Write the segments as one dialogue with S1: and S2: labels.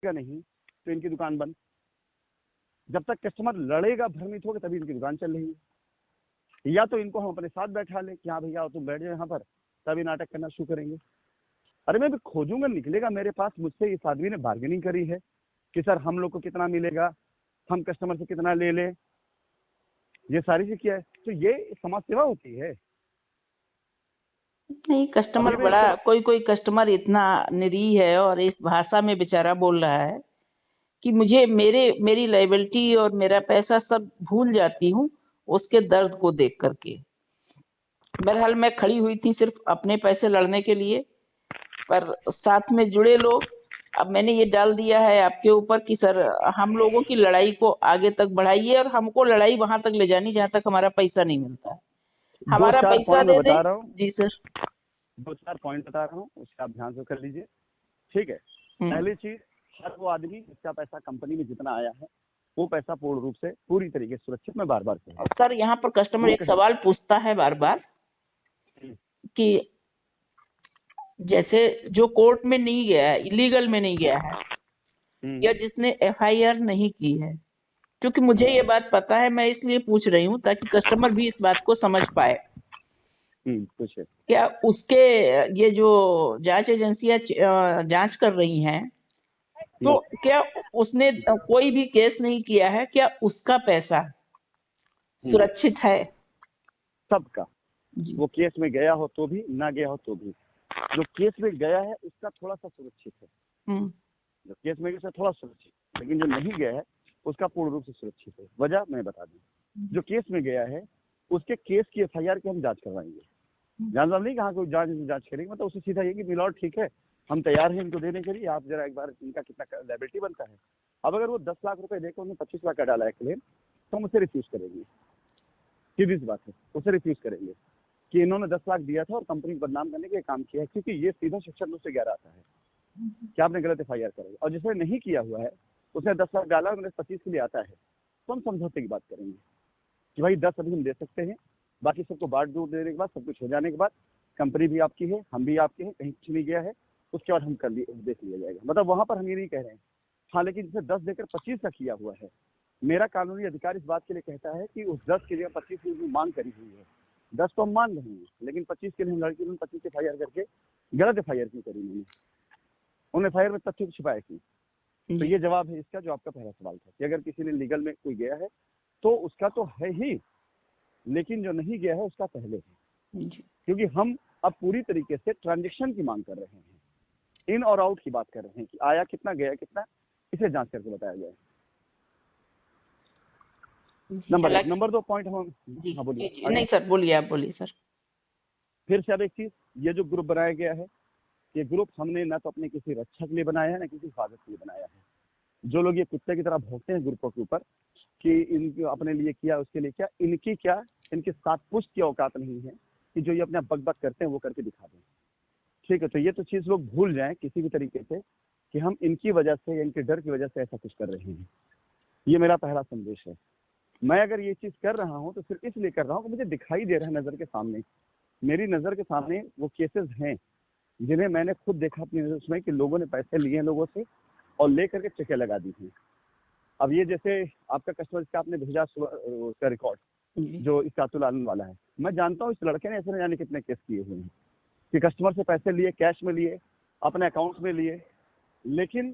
S1: नहीं तो इनकी दुकान बंद। जब तक कस्टमर लड़ेगा, भ्रमित होगा, तभी इनकी दुकान चल रही है। या तो इनको हम अपने साथ बैठा लें कि हाँ भैया तुम बैठ जाओ यहाँ पर, तभी नाटक करना शुरू करेंगे। अरे मैं भी खोजूंगा, निकलेगा मेरे पास, मुझसे इस आदमी ने बार्गेनिंग करी है कि सर हम लोग को कितना मिलेगा, हम कस्टमर से कितना ले ले, ये सारी चीज क्या है। तो ये समाज सेवा होती है।
S2: नहीं, कस्टमर बड़ा, कोई कोई कस्टमर इतना निरीह है और इस भाषा में बेचारा बोल रहा है कि मुझे मेरी लायबिलिटी और मेरा पैसा सब भूल जाती हूँ उसके दर्द को देख करके। बहरहाल मैं खड़ी हुई थी सिर्फ अपने पैसे लड़ने के लिए, पर साथ में जुड़े लोग, अब मैंने ये डाल दिया है आपके ऊपर कि सर हम लोगों की लड़ाई को आगे तक बढ़ाइए और हमको लड़ाई वहां तक ले जानी जहां तक हमारा पैसा नहीं मिलता है। हमारा पैसा दे दें। जी सर,
S1: 2-4 पॉइंट बता रहा हूँ, उसका आप ध्यान से कर लीजिए, ठीक है। पहली चीज, हर वो आदमी जिसका पैसा कंपनी में जितना आया है वो पैसा पूर्ण रूप से पूरी तरीके से सुरक्षित। मैं बार बार कहूँ
S2: सर यहाँ पर कस्टमर एक सवाल पूछता है बार बार कि जैसे जो कोर्ट में नहीं गया है, इलीगल में नहीं गया है, या जिसने एफआईआर नहीं की है, क्योंकि मुझे ये बात पता है, मैं इसलिए पूछ रही हूँ ताकि कस्टमर भी इस बात को समझ पाए। क्या उसके ये जो जांच एजेंसियां जांच कर रही हैं, तो क्या उसने कोई भी केस नहीं किया है, क्या उसका पैसा सुरक्षित है?
S1: सबका, वो केस में गया हो तो भी, ना गया हो तो भी। जो केस में गया है उसका थोड़ा सा सुरक्षित है, जो केस में गया थोड़ा सुरक्षित, लेकिन जो नहीं गया है उसका पूर्ण रूप से सुरक्षित है। वजह मैं बता दूं, जो केस में गया है उसके केस की एफआईआर की हम जांच करवाएंगे। जानवर नहीं कहाँ कोई जांच करेंगे, मतलब उससे सीधा ये कि मिलॉर्ड ठीक है, हम तैयार हैं इनको देने के लिए, आप जरा एक बार इनका कितना लायबिलिटी बनता है। अब अगर वो 10 लाख रुपए देकर उन्हें 25 लाख का डाला है क्लेम, तो हम उसे रिफ्यूज करेंगे। सीधी सी बात है, उसे रिफ्यूज करेंगे कि इन्होंने 10 लाख दिया था और कंपनी को बदनाम करने के काम किया है, क्योंकि ये सीधा सेक्शन 211 आता है कि आपने गलत एफआईआर करेंगे। और जिसने नहीं किया हुआ है उसने 10 लाख डाला, उन्हें 25 के लिए आता है, तो हम समझौते की बात करेंगे कि भाई 10 अभी हम दे सकते हैं, बाकी सबको बांट दूर देने के बाद, सब कुछ हो जाने के बाद, कंपनी भी आपकी है, हम भी आपके हैं, कहीं कुछ नहीं गया है, उसके बाद हम कर लिए देख लिया जाएगा। मतलब वहां पर हम ये नहीं कह रहे हैं। हाँ, लेकिन जिसे 10 देकर 25 का किया हुआ है, मेरा कानूनी अधिकार इस बात के लिए कहता है कि उस 10 के लिए 25 की मांग करी हुई है। 10 तो हम मान रहे हैं, लेकिन 25 के लिए हम लड़की ने 25 एफआईआर करके गलत एफआईआर क्यों करी? नहीं, उन एफआईआर में तथ्य छिपाया क्यों? तो ये जवाब है इसका, जो आपका पहला सवाल था कि अगर किसी ने लीगल में कोई गया है तो उसका तो है ही, लेकिन जो नहीं गया है उसका पहले है, क्योंकि हम अब पूरी तरीके से ट्रांजेक्शन की मांग कर रहे हैं, इन और आउट की बात कर रहे हैं कि आया कितना, गया कितना, इसे जांच करके बताया जाए। नंबर 1। नंबर 2 पॉइंट हम, हाँ बोलिए।
S2: नहीं सर, बोलिए, आप बोलिए सर।
S1: फिर से अब एक चीज, ये जो ग्रुप बनाया गया है, ये ग्रुप हमने ना तो अपने किसी रक्षक के लिए बनाया है, ना किसी हिफाजत के लिए बनाया है। जो लोग ये कुत्ते की तरह भौंकते हैं ग्रुपों के ऊपर कि इनको अपने लिए किया, उसके लिए क्या, इनकी 7 पुश्त की औकात नहीं है कि जो ये अपने बक बक करते हैं वो करके दिखा दें। ठीक है, तो ये तो चीज लोग भूल जाएं किसी भी तरीके से कि हम इनकी वजह से या इनके डर की वजह से ऐसा कुछ कर रहे हैं। ये मेरा पहला संदेश है। मैं अगर ये चीज कर रहा हूँ तो सिर्फ इसलिए कर रहा हूँ कि मुझे दिखाई दे रहा है नजर के सामने, मेरी नजर के सामने वो केसेस हैं जिन्हें मैंने खुद देखा अपनी नजर में कि लोगों ने पैसे लिए हैं लोगों से और लेकर के चेकें लगा दी थी। अब ये जैसे आपका कस्टमर का आपने भेजा उसका रिकॉर्ड जो इस कातुल आलम वाला है, मैं जानता हूँ इस लड़के ने ऐसे न जाने कितने केस किए हुए हैं कि कस्टमर से पैसे लिए, कैश में लिए, अपने अकाउंट में लिए, लेकिन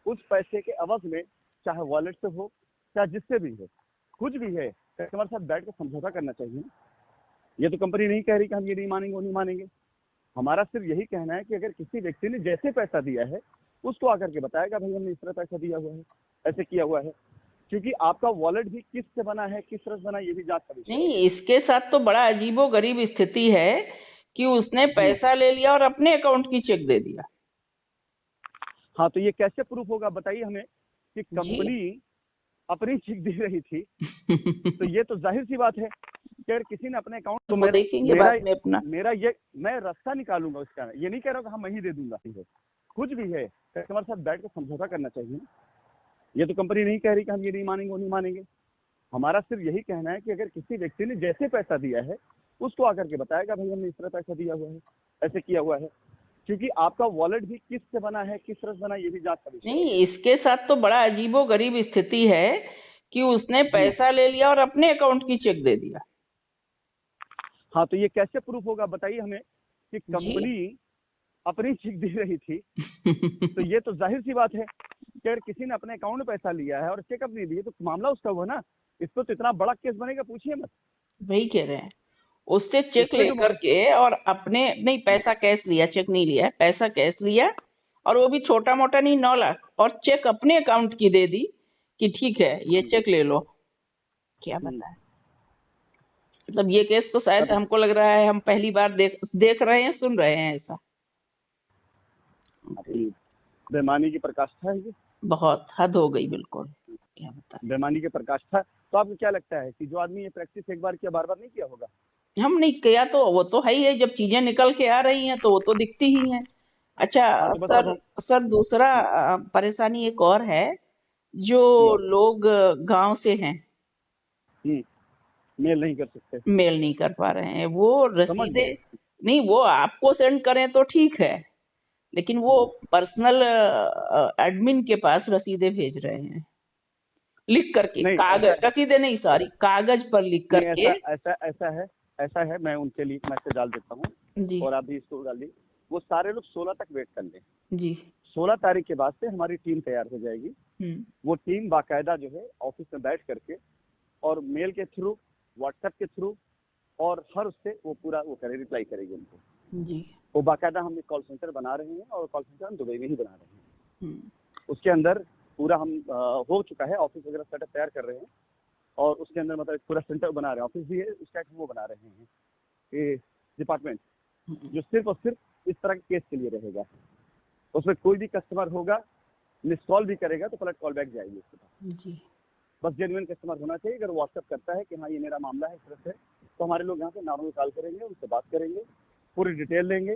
S1: उस पैसे के अवध में चाहे वॉलेट से हो चाहे जिससे भी हो, कुछ भी है, कस्टमर साथ बैठ कर समझौता करना चाहिए। ये तो कंपनी नहीं कह रही कि हम ये नहीं मानेंगे वो नहीं मानेंगे। हमारा सिर्फ यही कहना है कि अगर किसी व्यक्ति ने जैसे पैसा दिया है उसको आकर के बताएगा भाई हमने इस तरह पैसा दिया हुआ है, ऐसे किया हुआ है, क्योंकि आपका वॉलेट भी किस से बना है, किस तरह से बना, ये भी जांच करनी चाहिए।
S2: नहीं, इसके साथ तो बड़ा अजीबोगरीब स्थिति है कि उसने पैसा ले लिया और अपने अकाउंट की चेक दे दिया।
S1: हाँ, तो ये कैसे प्रूफ होगा बताइए हमें कि कंपनी अपनी चेक दे रही थी? तो ये तो जाहिर सी बात है कि अगर किसी ने अपने अकाउंट
S2: तो देखेंगे बाद में अपना,
S1: मेरा ये मैं रास्ता निकालूंगा उसका, ये नहीं कह रहा हूँ कि हाँ मैं ही दे दूंगा, कुछ भी है कस्टमर साथ बैठ कर समझौता करना चाहिए। ये तो कंपनी नहीं कह रही कि हम ये नहीं मानेंगे वो नहीं मानेंगे। हमारा सिर्फ यही कहना है कि अगर किसी व्यक्ति ने जैसे पैसा दिया है उसको आकर के बताएगा भाई हमने इस तरह पैसा दिया हुआ है, ऐसे किया हुआ है, क्योंकि आपका वॉलेट भी किस से बना है, किस तरह से बना है, ये भी जांच का विषय है।
S2: नहीं, इसके साथ तो बड़ा अजीबोगरीब स्थिति है कि उसने पैसा ले लिया और अपने अकाउंट की चेक दे दिया।
S1: हाँ, तो ये कैसे प्रूफ होगा बताइए हमें कि
S2: जी
S1: कंपनी अपनी चेक दे रही थी? तो ये तो जाहिर सी बात है कि अगर किसी ने अपने अकाउंट में पैसा लिया है और चेकअप नहीं दिए तो मामला उसका हुआ ना। इस पर तो इतना बड़ा केस बनेगा, पूछिए मत।
S2: वही कह रहे हैं, उससे चेक
S1: इसमें जो
S2: लेकर के और अपने नहीं, पैसा कैश लिया, चेक नहीं लिया, पैसा कैश लिया और वो भी छोटा मोटा नहीं, 9 लाख, और चेक अपने अकाउंट की दे दी कि ठीक है ये चेक ले लो। क्या बताएं, मतलब ये केस तो शायद
S1: अब
S2: हमको लग रहा है हम पहली बार देख रहे हैं, सुन रहे हैं ऐसा।
S1: अपनी बेईमानी की पराकाष्ठा है ये।
S2: बहुत हद हो गई, बिल्कुल। क्या बताएं,
S1: बेईमानी की पराकाष्ठा। तो आपको क्या लगता है कि जो आदमी ये प्रैक्टिस एक बार किया बार बार नहीं किया होगा?
S2: हम नहीं किया तो वो तो है ही है, जब चीजें निकल के आ रही हैं तो वो तो दिखती ही हैं। अच्छा
S1: हाँ, तो बस अब
S2: सर,
S1: हम
S2: दूसरा परेशानी एक और है, जो
S1: हम्म,
S2: लोग गांव से हैं,
S1: हम्म, मेल नहीं कर सकते।
S2: मेल नहीं कर पा रहे हैं, वो
S1: समझ
S2: रसीदें
S1: गए।
S2: नहीं, वो आपको सेंड करें तो ठीक है, लेकिन वो पर्सनल एडमिन के पास रसीदें भेज रहे हैं, लिख करके,
S1: नहीं ऐसा,
S2: कागज, रसीदें नहीं, सॉरी, कागज पर लिख
S1: नहीं
S2: करके।
S1: ऐसा ऐसा ऐसा है, ऐसा है, मैं उनके लिए मैसेज डाल देता हूँ
S2: जी
S1: और आप भी इसको डाल दी। वो सारे लोग 16 तक वेट कर लें।
S2: जी।
S1: 16 तारीख के बाद से हमारी टीम तैयार हो जाएगी।
S2: हम्म।
S1: वो टीम बाकायदा जो है ऑफिस में बैठ करके और मेल के थ्रू, व्हाट्सएप के थ्रू और हर उससे वो पूरा वो करे, रिप्लाई करेगी उनको।
S2: जी।
S1: वो बाकायदा हम एक कॉल सेंटर बना रहे हैं और कॉल सेंटर हम दुबई में ही बना रहे हैं।
S2: हम्म।
S1: उसके अंदर पूरा हम हो चुका है, ऑफिस वगैरह सेटअप तैयार कर रहे हैं और उसके अंदर मतलब पूरा सेंटर बना रहे हैं, ऑफिस भी है उसका, वो बना रहे हैं ये डिपार्टमेंट, जो सिर्फ और सिर्फ इस तरह के केस के लिए रहेगा। उसमें कोई भी कस्टमर होगा, मिस कॉल भी करेगा तो पलट कॉल बैक जाएगी उसके पास।
S2: जी।
S1: बस जेन्युइन कस्टमर होना चाहिए। अगर व्हाट्सअप करता है कि हाँ ये मेरा मामला है इस तरह से, तो हमारे लोग यहाँ पे नॉर्मल कॉल करेंगे, उनसे बात करेंगे, पूरी डिटेल लेंगे।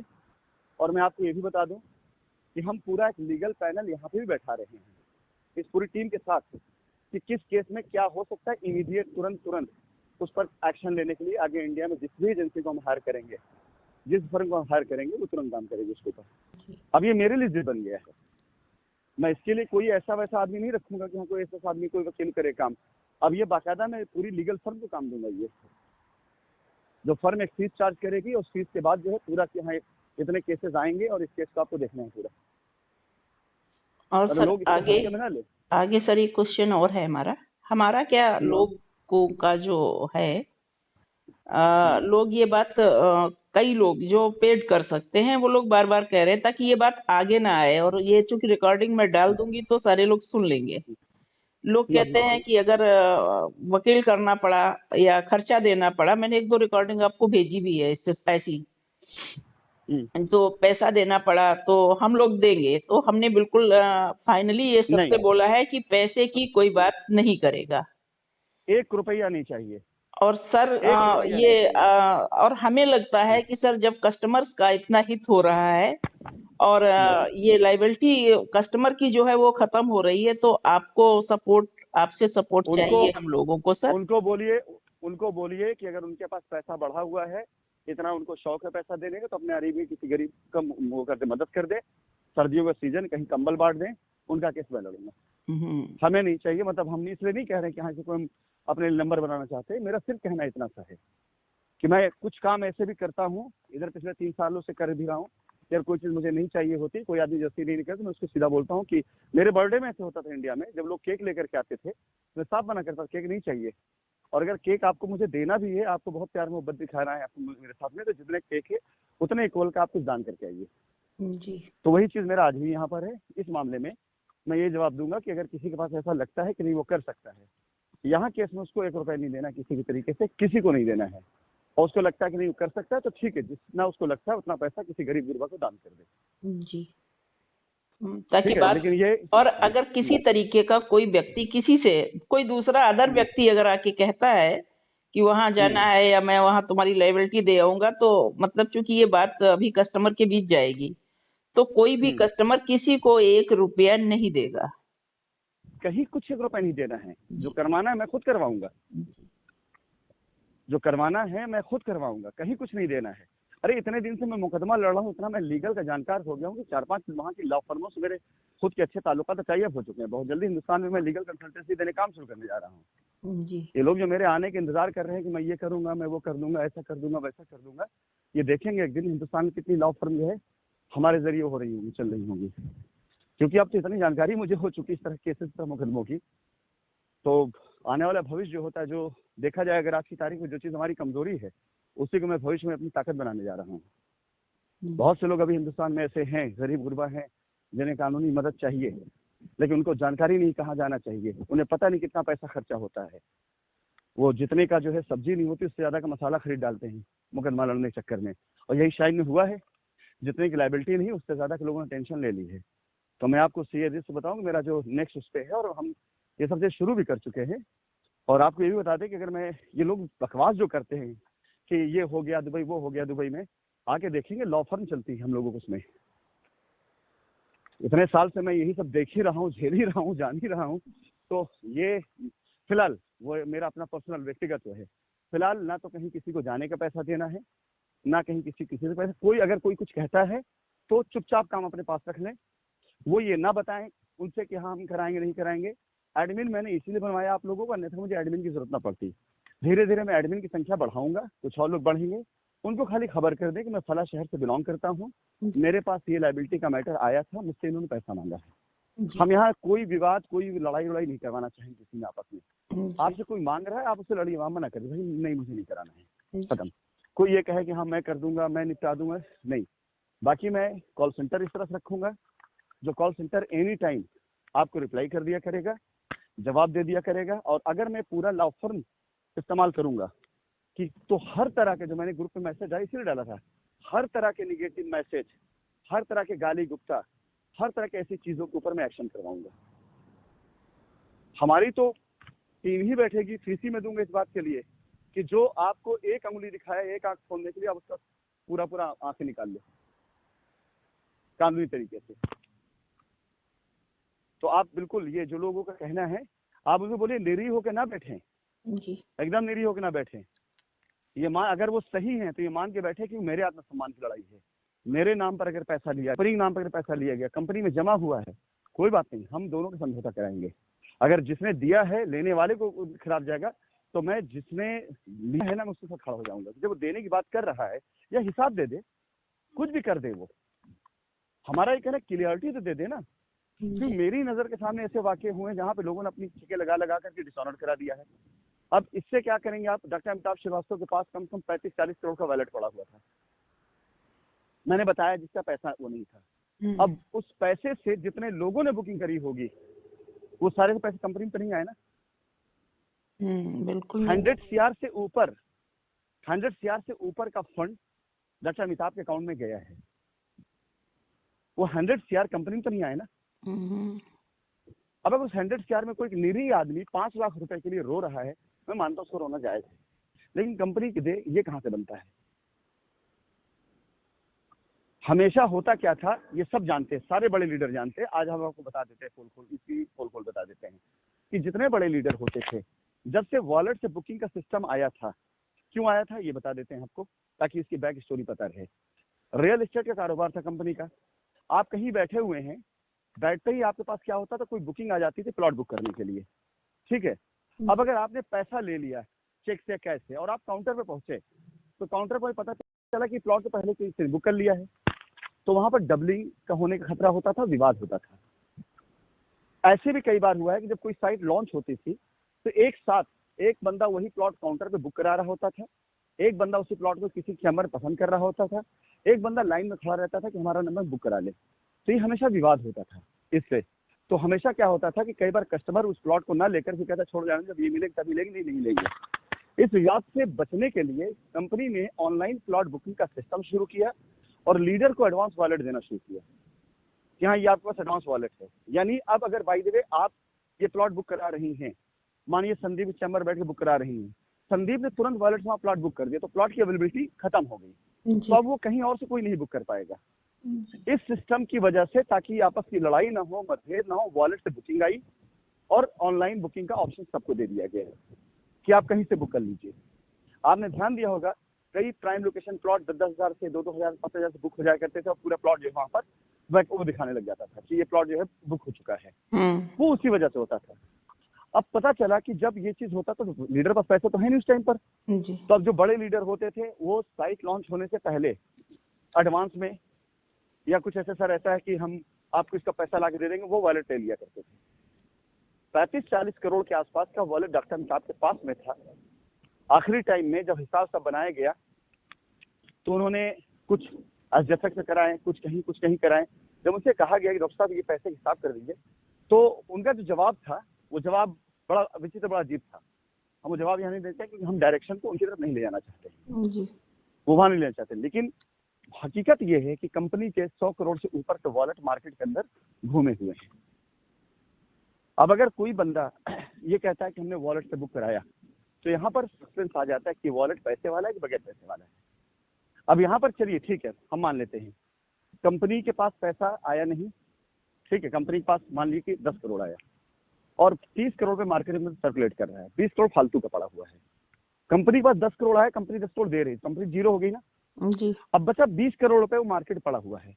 S1: और मैं आपको ये भी बता दूं कि हम पूरा एक लीगल पैनल यहाँ पे भी बैठा रहे हैं इस पूरी टीम के साथ, कि किस केस में क्या हो सकता है, इमीडिएट तुरंत उस पर एक्शन लेने के लिए आगे इंडिया में जिस भी एजेंसी को हम हायर करेंगे, जिस फर्म को हम हायर करेंगे, वो तुरंत काम करेगी उसके ऊपर। अब ये मेरे लिए जिद बन गया है। मैं इसके लिए कोई ऐसा वैसा आदमी नहीं रखूंगा कि हाँ कोई ऐसा आदमी कोई वकील करे काम। अब ये बाकायदा मैं पूरी लीगल फर्म को काम दूंगा। ये जो फर्म एक फीस चार्ज करेगी, उस फीस के बाद जो है पूरा कि हाँ इतने केसेस आएंगे और इस केस को आपको देखना है पूरा।
S2: और
S1: अगर
S2: सर
S1: लोग इसको
S2: आगे,
S1: हल्के में ना ले।
S2: सर एक क्वेश्चन और है हमारा। हमारा क्या, लोगों का जो है, लोग ये बात, कई लोग जो पेड कर सकते हैं वो लोग बार बार कह रहे हैं ताकि ये बात आगे ना आए, और ये चूंकि रिकॉर्डिंग में डाल दूंगी तो सारे लोग सुन लेंगे। लोग कहते हैं कि अगर वकील करना पड़ा या खर्चा देना पड़ा, मैंने 1-2 रिकॉर्डिंग आपको भेजी भी है इससे ऐसी, तो पैसा देना पड़ा तो हम लोग देंगे, तो हमने बिल्कुल फाइनली ये सबसे
S1: नहीं,
S2: बोला है कि पैसे की कोई बात नहीं करेगा।
S1: 1 रुपया नहीं चाहिए,
S2: और सर
S1: 1 रुपया नहीं चाहिए।
S2: और हमें लगता है कि सर जब कस्टमर्स का इतना हित हो रहा है और ये लाइबिलिटी कस्टमर की जो है वो खत्म हो रही है, तो आपको सपोर्ट, आपसे सपोर्ट
S1: उनको
S2: चाहिए हम लोगों को सर।
S1: उनको बोलिए कि अगर उनके पास पैसा बढ़ा हुआ है, इतना उनको शौक है पैसा देने का, तो अपने अरीब में किसी गरीब का वो कर दे, मदद कर दे। सर्दियों का सीजन, कहीं कंबल बांट दें, उनका केस मैं लड़ूंगा। हमें नहीं चाहिए, मतलब हम इसलिए नहीं कह रहे कि हाँ से कोई हम अपने नंबर बनाना चाहते हैं। मेरा सिर्फ कहना इतना सा है कि मैं कुछ काम ऐसे भी करता हूँ, इधर पिछले 3 सालों से कर भी रहा हूँ। यार कोई चीज़ मुझे नहीं चाहिए होती, कोई आदमी जैसे नहीं करता, तो मैं उसको सीधा बोलता हूँ कि मेरे बर्थडे में ऐसे होता था इंडिया में, जब लोग केक लेकर के आते थे, मैं साफ मना करता, केक नहीं चाहिए। और अगर केक आपको मुझे देना भी है, आपको बहुत प्यार मोहब्बत दिखाना है आपको मेरे साथ में, तो जितने केक है उतने इक्वल का आप कुछ दान करके आइए।
S2: जी।
S1: तो वही चीज़ मेरा आज भी यहाँ पर है। इस मामले में मैं ये जवाब दूंगा कि अगर किसी के पास ऐसा लगता है कि नहीं वो कर सकता है, यहाँ केस में उसको 1 रुपया नहीं देना, किसी भी तरीके से किसी को नहीं देना है। और उसको लगता है कि नहीं वो कर सकता है, तो ठीक है, जितना उसको लगता है उतना पैसा किसी गरीब गुरबा को दान कर दे।
S2: जी। ताकि
S1: ठीक है,
S2: बात,
S1: लेकिन ये
S2: और अगर किसी तरीके का कोई व्यक्ति किसी से, कोई दूसरा अदर व्यक्ति अगर आके कहता है कि वहां जाना है या मैं वहां तुम्हारी लाइबिलिटी दे आऊंगा, तो मतलब चूंकि ये बात अभी कस्टमर के बीच जाएगी, तो कोई भी कस्टमर किसी को 1 रुपया नहीं देगा।
S1: कहीं कुछ 1 रुपया नहीं देना है। जो
S2: जी।
S1: करवाना है मैं खुद करवाऊंगा,
S2: जी।
S1: जो करवाना है मैं खुद करवाऊंगा, कहीं कुछ नहीं देना है। अरे इतने दिन से मैं मुकदमा लड़ रहा हूँ, इतना मैं लीगल का जानकार हो गया हूँ कि 4-5 वहाँ की लॉ फर्मों से मेरे खुद के अच्छे ताल्लुकात चाहिए हो चुके हैं। बहुत जल्दी हिंदुस्तान में मैं लीगल कंसल्टेंसी देने काम शुरू करने जा रहा हूँ
S2: जी।
S1: ये लोग जो मेरे आने के इंतजार कर रहे हैं कि मैं ये करूंगा, मैं वो कर दूंगा, ऐसा कर दूंगा, वैसा कर दूंगा, ये देखेंगे एक दिन हिंदुस्तान में कितनी लॉ फर्म जो है हमारे जरिए हो रही होंगी, चल रही होंगी। क्योंकि अब तो इतनी जानकारी मुझे हो चुकी इस तरह केसेस पर, मुकदमों की, तो आने वाला भविष्य जो होता है, जो देखा जाए अगर आज की तारीख में जो चीज़ हमारी कमजोरी है उसी को मैं भविष्य में अपनी ताकत बनाने जा रहा हूँ। बहुत से लोग अभी हिंदुस्तान में ऐसे हैं, गरीब गुरबा हैं, जिन्हें कानूनी मदद चाहिए, लेकिन उनको जानकारी नहीं कहाँ जाना चाहिए, उन्हें पता नहीं कितना पैसा खर्चा होता है। वो जितने का जो है सब्जी नहीं होती उससे ज़्यादा का मसाला खरीद डालते हैं मुकदमा लड़ने के चक्कर में, और यही शायद में हुआ है। जितने की लाइबिलिटी नहीं उससे ज़्यादा के लोगों ने टेंशन ले ली है। तो मैं आपको सीरियसली से बताऊँ कि मेरा जो नेक्स्ट उस पर है, और हम ये सब चीज़ शुरू भी कर चुके हैं। और आपको ये भी बता दें कि अगर मैं, ये लोग बकवास जो करते हैं कि ये हो गया दुबई, वो हो गया दुबई, में आके देखेंगे लॉ फर्म चलती है हम लोगों को उसमें। इतने साल से मैं यही सब देख ही रहा हूँ, झेल ही रहा हूँ, जान ही रहा हूँ। तो ये फिलहाल वो मेरा अपना पर्सनल व्यक्तिगत है। फिलहाल ना तो कहीं किसी को जाने का पैसा देना है, ना कहीं किसी से पैसा। कोई अगर कोई कुछ कहता है तो चुपचाप काम अपने पास रख लें, वो ये ना बताएं उनसे कि हाँ हम कराएंगे नहीं कराएंगे। एडमिन मैंने इसीलिए बनवाया आप लोगों को, अन्यथा मुझे एडमिन की जरूरत ना पड़ती। धीरे धीरे मैं एडमिन की संख्या बढ़ाऊंगा, कुछ और लोग बढ़ेंगे, उनको खाली खबर कर दें कि मैं फला शहर से बिलोंग करता हूँ, मेरे पास ये लाइबिलिटी का मैटर आया था, मुझसे इन्होंने पैसा मांगा है। हम यहाँ कोई विवाद, कोई लड़ाई नहीं करवाना चाहेंगे किसी में आपस में। आपसे कोई मांग रहा है आप उससे लड़िए, वहां मना करिए, भाई नहीं मुझे नहीं कराना है, खत्म। कोई ये कहे कि हाँ मैं कर दूंगा, मैं निपटा दूंगा, नहीं। बाकी मैं कॉल सेंटर इस तरह से रखूंगा, जो कॉल सेंटर एनी टाइम आपको रिप्लाई कर दिया करेगा, जवाब दे दिया करेगा। और अगर मैं पूरा लॉ फर्म इस्तेमाल करूंगा कि तो हर तरह के, जो मैंने ग्रुप में मैसेज आया इसलिए डाला था, हर तरह के निगेटिव मैसेज, हर तरह के गाली गुप्ता, हर तरह की ऐसी चीजों के ऊपर मैं एक्शन करवाऊंगा। हमारी तो टीम ही बैठेगी, फीसी में दूंगा इस बात के लिए कि जो आपको एक अंगुली दिखाए, एक आंख खोलने के लिए, आप उसका पूरा आंखें निकाल ले कानूनी तरीके से। तो आप बिल्कुल, ये जो लोगों का कहना है, आप उनको बोलिए निरीह होकर ना बैठे, एकदम निरीह होकर ना बैठे। ये मान, अगर वो सही है तो ये मान के बैठे कि मेरे आत्मसम्मान की लड़ाई है, मेरे नाम पर अगर पैसा लिया, कंपनी के नाम पर अगर पैसा लिया गया, कंपनी में जमा हुआ है, कोई बात नहीं, हम दोनों का समझौता कराएंगे। अगर जिसने दिया है लेने वाले को खिलाफ जाएगा, तो मैं जिसने लिया है ना, मैं उसके साथ खड़ा हो जाऊंगा। जब वो देने की बात कर रहा है या हिसाब दे दे, कुछ भी कर दे, वो हमारा ये कहना क्लियरिटी तो दे दे ना। क्योंकि मेरी नजर के सामने ऐसे वाकये हुए जहाँ पे लोगों ने अपनी चीखें लगा करके डिसऑनर करा दिया है। अब इससे क्या करेंगे आप? डॉक्टर अमिताभ श्रीवास्तव के पास कम से कम 35-40 करोड़ का वैलेट पड़ा हुआ था, मैंने बताया, जिसका पैसा वो नहीं था। अब उस पैसे से जितने लोगों ने बुकिंग करी होगी, वो सारे पैसे कंपनी पर नहीं आए ना।
S2: बिल्कुल
S1: 100 CR से ऊपर, 100 CR से ऊपर का फंड डॉक्टर अमिताभ के अकाउंट में गया है। वो 100 CR कंपनी तो नहीं आए ना। अब अगर उस 100 CR में कोई निरीह आदमी 5 लाख रुपए के लिए रो रहा है, मैं मानता हूँ उसको रोना जायज है, लेकिन कंपनी के दे, ये कहां से बनता है? हमेशा होता क्या था, ये सब जानते हैं, सारे बड़े लीडर जानते हैं। आज हम आपको बता देते हैं, खोल बता देते हैं कि जितने बड़े लीडर होते थे, जब से वॉलेट से बुकिंग का सिस्टम आया था, क्यों आया था ये बता देते हैं आपको, ताकि इसकी बैक स्टोरी पता रहे। रियल एस्टेट का कारोबार था कंपनी का। आप कहीं बैठे हुए हैं, बैठते ही आपके पास क्या होता था, कोई बुकिंग आ जाती थी प्लॉट बुक करने के लिए, ठीक है। अब अगर आपने पैसा ले लिया चेक से, कैश से, और आप काउंटर पे पहुंचे, तो काउंटर पर पता चला कि प्लॉट तो पहले किसी से बुक कर लिया है, तो वहां पर डबलिंग का होने का खतरा होता था, विवाद होता था। ऐसे भी कई बार हुआ है कि जब कोई साइट लॉन्च होती थी, तो एक साथ एक बंदा वही प्लॉट काउंटर पे बुक करा रहा होता था, एक बंदा उसी प्लॉट को किसी चैम्बर पसंद कर रहा होता था, एक बंदा लाइन में खड़ा रहता था कि हमारा नंबर बुक करा ले। तो ये हमेशा विवाद होता था इससे। तो हमेशा क्या होता था कि कई बार कस्टमर उस प्लॉट को ना लेकर के कहता छोड़ जाने, जब ये मिलेगी तभी लेंगे, नहीं लेंगे। इस विवाद से बचने के लिए कंपनी ने ऑनलाइन प्लॉट बुकिंग का सिस्टम शुरू किया और लीडर को एडवांस वॉलेट देना शुरू किया कि हाँ ये आपके पास एडवांस वॉलेट है। यानी अब अगर बाय द वे आप ये प्लॉट बुक करा रही हैं, मानिए संदीप चैम्बर बैठ के बुक करा रही हैं, संदीप ने तुरंत वॉलेट से वहाँ प्लॉट बुक कर दिया, तो प्लॉट की अवेलेबिलिटी खत्म हो गई, तो अब वो कहीं और से कोई नहीं बुक कर पाएगा। इस सिस्टम की वजह से, ताकि आपस की लड़ाई ना हो, मतभेद ना हो, वॉलेट से बुकिंग आई और ऑनलाइन बुकिंग का ऑप्शन सबको दे दिया गया है कि आप कहीं से बुक कर लीजिए। आपने ध्यान दिया होगा कई प्राइम लोकेशन प्लॉट 10,000 से 2,000 5,000 से बुक हो जाया करते थे और पूरा प्लॉट जो है वहाँ पर वो दिखाने लग जाता था कि ये प्लॉट जो है बुक हो चुका है। वो उसी वजह से होता था। अब पता चला कि जब ये चीज होता तो लीडर पास पैसा तो है नहीं उस टाइम पर जी। तो अब जो बड़े लीडर होते थे वो साइट लॉन्च होने से पहले एडवांस में या कुछ ऐसा रहता है कि हम आपको इसका पैसा ला के दे देंगे, वो वॉलेट ले लिया करते थे। 35-40 करोड़ के आसपास का वॉलेट डॉक्टर अमिताभ के पास में था। आखिरी टाइम में जब हिसाब सब बनाया गया तो उन्होंने कुछ एसजेफएक्स से कराए, कुछ कहीं कराए। जब उनसे कहा गया कि डॉक्टर साहब ये पैसे हिसाब कर दीजिए, तो उनका जो जवाब था वो जवाब बड़ा विचित्र, बड़ा अजीब था। हम वो जवाब यहाँ नहीं देते क्योंकि हम डायरेक्शन को उनकी तरफ नहीं ले जाना चाहते जी। वो वहां नहीं लेना चाहते। लेकिन हकीकत ये है कि कंपनी के 100 करोड़ से ऊपर के वॉलेट मार्केट के अंदर घूमे हुए हैं। अब अगर कोई बंदा ये कहता है कि हमने वॉलेट से बुक कराया, तो यहाँ पर सस्पेंस आ जाता है कि वॉलेट पैसे वाला है कि बगैर पैसे वाला है। अब यहाँ पर चलिए ठीक है, हम मान लेते हैं कंपनी के पास पैसा आया नहीं, ठीक है, कंपनी के पास मान लीजिए कि 10 करोड़ आया और 30 करोड़ पे मार्केट में सर्कुलेट कर रहा है, 20 करोड़ फालतू का पड़ा हुआ है। कंपनी के पास 10 करोड़ आया, कंपनी 10 करोड़ दे रही, कंपनी जीरो हो गई ना जी। अब बचा 20 करोड़ रुपए वो मार्केट पड़ा हुआ है।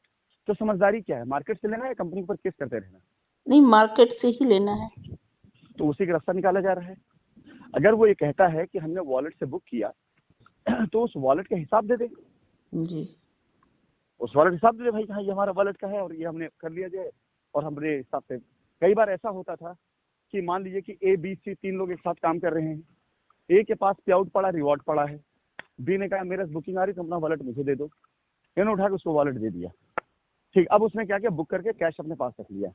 S1: तो समझदारी क्या है, मार्केट से लेना है या कंपनी पर केस करते रहना?
S2: नहीं, मार्केट से ही लेना है।
S1: तो उसी का रास्ता निकाला जा रहा है। अगर वो ये कहता है कि हमने वॉलेट से बुक किया तो उस वॉलेट का हिसाब दे दे जी। उस वॉलेट हिसाब दे दे भाई, हाँ ये हमारा वॉलेट का है और ये हमने कर लिया जाए और हमने हिसाब से। कई बार ऐसा होता था कि मान लीजिए कि ए बी सी 3 लोग एक साथ काम कर रहे हैं। ए के पास पे आउट पड़ा, रिवॉर्ड पड़ा है। बी ने कहा मेरा बुकिंग आ रही तो अपना वॉलेट मुझे दे दो। इन्होंने उठा के उसको वॉलेट दे दिया, ठीक। अब उसने क्या किया, बुक करके कैश अपने पास रख लिया,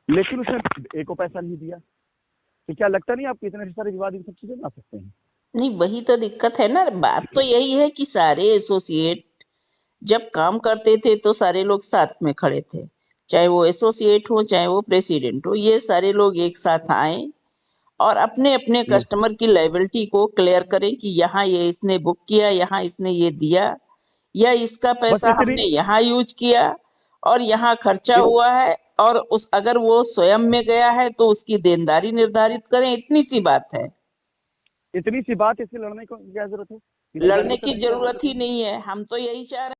S1: लेकिन उसने ए को पैसा नहीं दिया। तो क्या लगता नहीं आपको इतने सारे विवाद इन सब चीजें आ सकते हैं?
S2: नहीं, वही तो दिक्कत है ना। बात तो यही है कि सारे एसोसिएट जब काम करते थे तो सारे लोग साथ में खड़े थे, चाहे वो एसोसिएट हो चाहे वो प्रेसिडेंट हो। ये सारे लोग एक साथ आए और अपने अपने कस्टमर की लायबिलिटी को क्लियर करें कि यहाँ ये इसने बुक किया, यहाँ इसने ये दिया, या इसका पैसा हमने यहाँ यूज किया और यहाँ खर्चा हुआ है, और उस अगर वो स्वयं में गया है तो उसकी देनदारी निर्धारित करें। इतनी सी बात है।
S1: इतनी सी बात, इससे लड़ने को क्या जरूरत है?
S2: लड़ने की जरूरत ही नहीं है। हम तो यही चाह रहे हैं